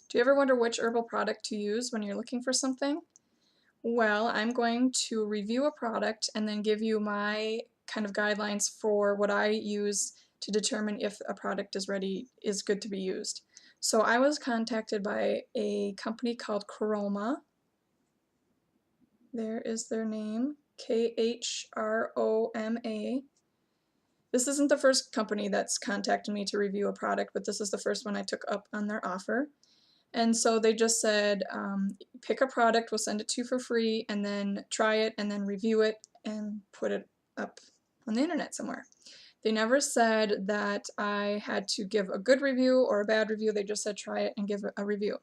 Do you ever wonder which herbal product to use when you're looking for something? Well, I'm going to review a product and then give you my kind of guidelines for what I use to determine if a product is good to be used. So I was contacted by a company called Chroma. There is their name, Khroma. This isn't the first company that's contacted me to review a product, but this is the first one I took up on their offer. And so they just said, pick a product, we'll send it to you for free, and then try it, and then review it, and put it up on the internet somewhere. They never said that I had to give a good review or a bad review, they just said try it and give a review.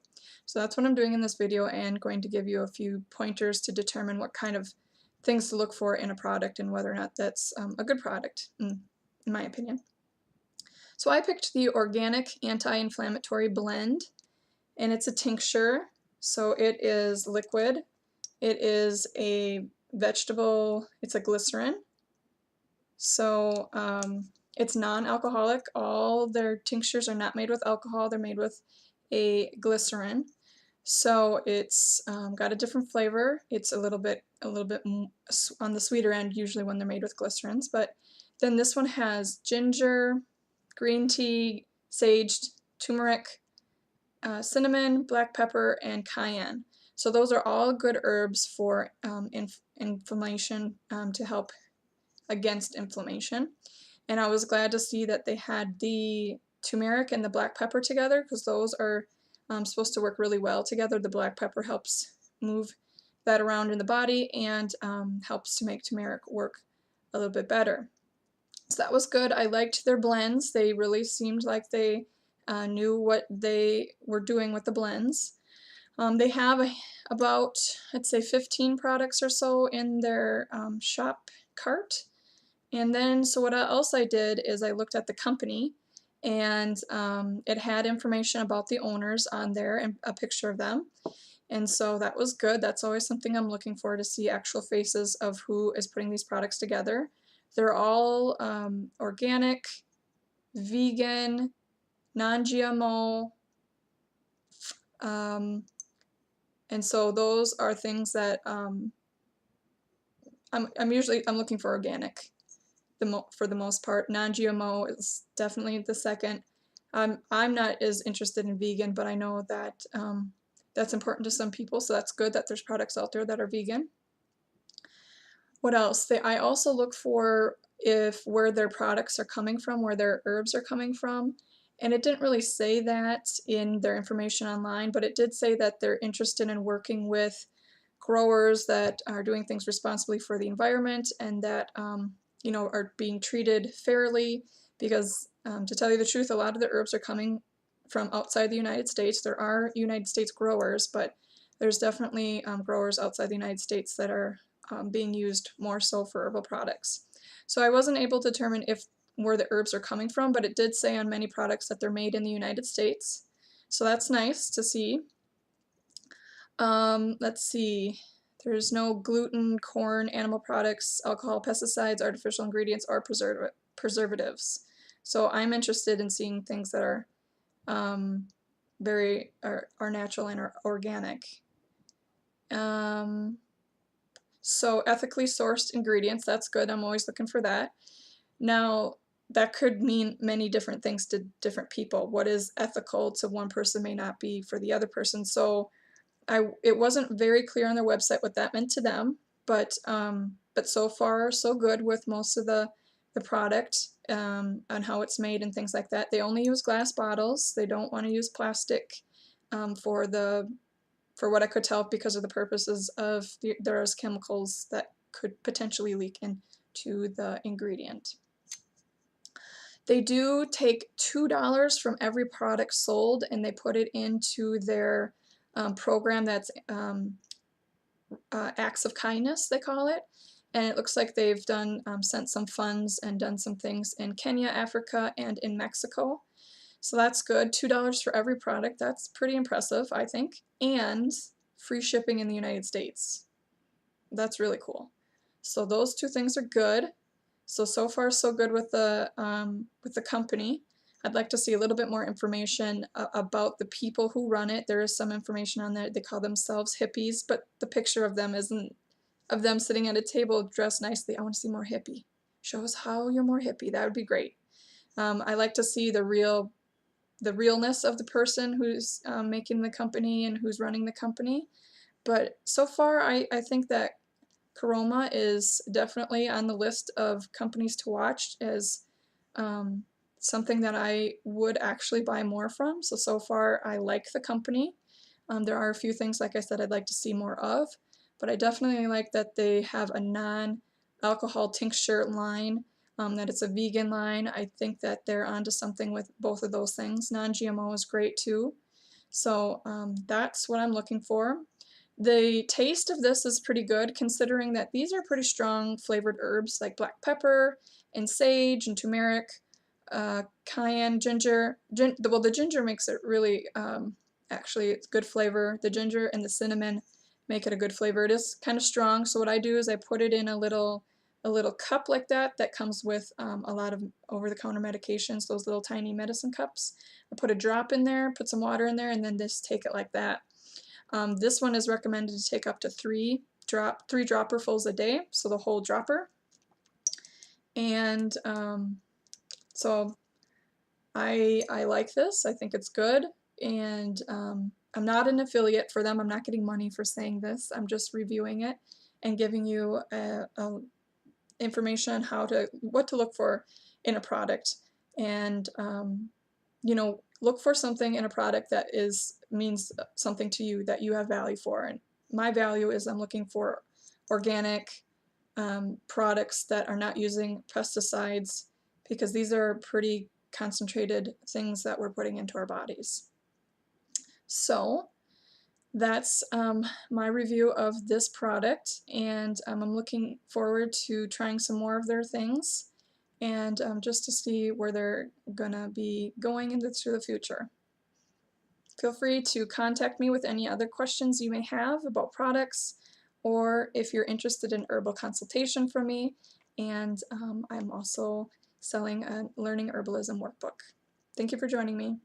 So that's what I'm doing in this video, and going to give you a few pointers to determine what kind of things to look for in a product and whether or not that's a good product, in my opinion. So I picked the Organic Anti-Inflammatory Blend, and it's a tincture, so it is liquid. It is a vegetable, it's a glycerin, so it's non-alcoholic. All their tinctures are not made with alcohol, they're made with a glycerin. So it's got a different flavor. It's a little bit on the sweeter end usually when they're made with glycerins, but then this one has ginger, green tea, sage, turmeric, cinnamon, black pepper, and cayenne. So those are all good herbs for inflammation, to help against inflammation. And I was glad to see that they had the turmeric and the black pepper together, because those are supposed to work really well together. The black pepper helps move that around in the body and helps to make turmeric work a little bit better. So that was good. I liked their blends. They really seemed like they knew what they were doing with the blends. They have about, I'd say, 15 products or so in their shop cart. And then, so what else I did is I looked at the company, and it had information about the owners on there and a picture of them. And so that was good. That's always something I'm looking for, to see actual faces of who is putting these products together. They're all organic, vegan, non-GMO, and so those are things that I'm looking for organic for the most part. Non-GMO is definitely the second. I'm not as interested in vegan, but I know that that's important to some people, so that's good that there's products out there that are vegan. What else? I also look for where their products are coming from, where their herbs are coming from. And it didn't really say that in their information online, but it did say that they're interested in working with growers that are doing things responsibly for the environment, and that are being treated fairly, because to tell you the truth, a lot of the herbs are coming from outside the United States. There are United States growers, but there's definitely growers outside the United States that are being used more so for herbal products. So I wasn't able to determine where the herbs are coming from, but it did say on many products that they're made in the United States. So that's nice to see. Let's see. There's no gluten, corn, animal products, alcohol, pesticides, artificial ingredients, or preservatives. So I'm interested in seeing things that are are natural and are organic. So ethically sourced ingredients, that's good. I'm always looking for that. Now, that could mean many different things to different people. What is ethical to one person may not be for the other person. So it wasn't very clear on their website what that meant to them, but so far so good with most of the product, on how it's made and things like that. They only use glass bottles. They don't want to use plastic for what I could tell, because of the purposes of there's chemicals that could potentially leak into the ingredient. They do take $2 from every product sold, and they put it into their program that's Acts of Kindness, they call it. And it looks like they've sent some funds and done some things in Kenya, Africa, and in Mexico. So that's good. $2 for every product. That's pretty impressive, I think. And free shipping in the United States. That's really cool. So those two things are good. So far so good with the company. I'd like to see a little bit more information about the people who run it. There is some information on there. They call themselves hippies, but the picture of them isn't of them sitting at a table dressed nicely. I want to see more hippie. Show us how you're more hippie. That would be great. I like to see the realness of the person who's making the company and who's running the company. But so far, I think that Kuroma is definitely on the list of companies to watch as um, something that I would actually buy more from. So far, I like the company. There are a few things, like I said, I'd like to see more of, but I definitely like that they have a non-alcohol tincture line, that it's a vegan line. I think that they're onto something with both of those things. Non-GMO is great too. So that's what I'm looking for. The taste of this is pretty good considering that these are pretty strong flavored herbs like black pepper and sage and turmeric, cayenne, ginger. Well, the ginger makes it really, actually, it's good flavor. The ginger and the cinnamon make it a good flavor. It is kind of strong, so what I do is I put it in a little cup like that that comes with a lot of over-the-counter medications, those little tiny medicine cups. I put a drop in there, put some water in there, and then just take it like that. This one is recommended to take up to three dropperfuls a day, so the whole dropper. And so I like this. I think it's good, and I'm not an affiliate for them. I'm not getting money for saying this. I'm just reviewing it and giving you information on what to look for in a product, and you know, look for something in a product that means something to you, that you have value for. And my value is I'm looking for organic products that are not using pesticides, because these are pretty concentrated things that we're putting into our bodies. So that's my review of this product, and I'm looking forward to trying some more of their things, and just to see where they're gonna be going into the future. Feel free to contact me with any other questions you may have about products, or if you're interested in herbal consultation from me, and I'm also selling a Learning Herbalism workbook. Thank you for joining me.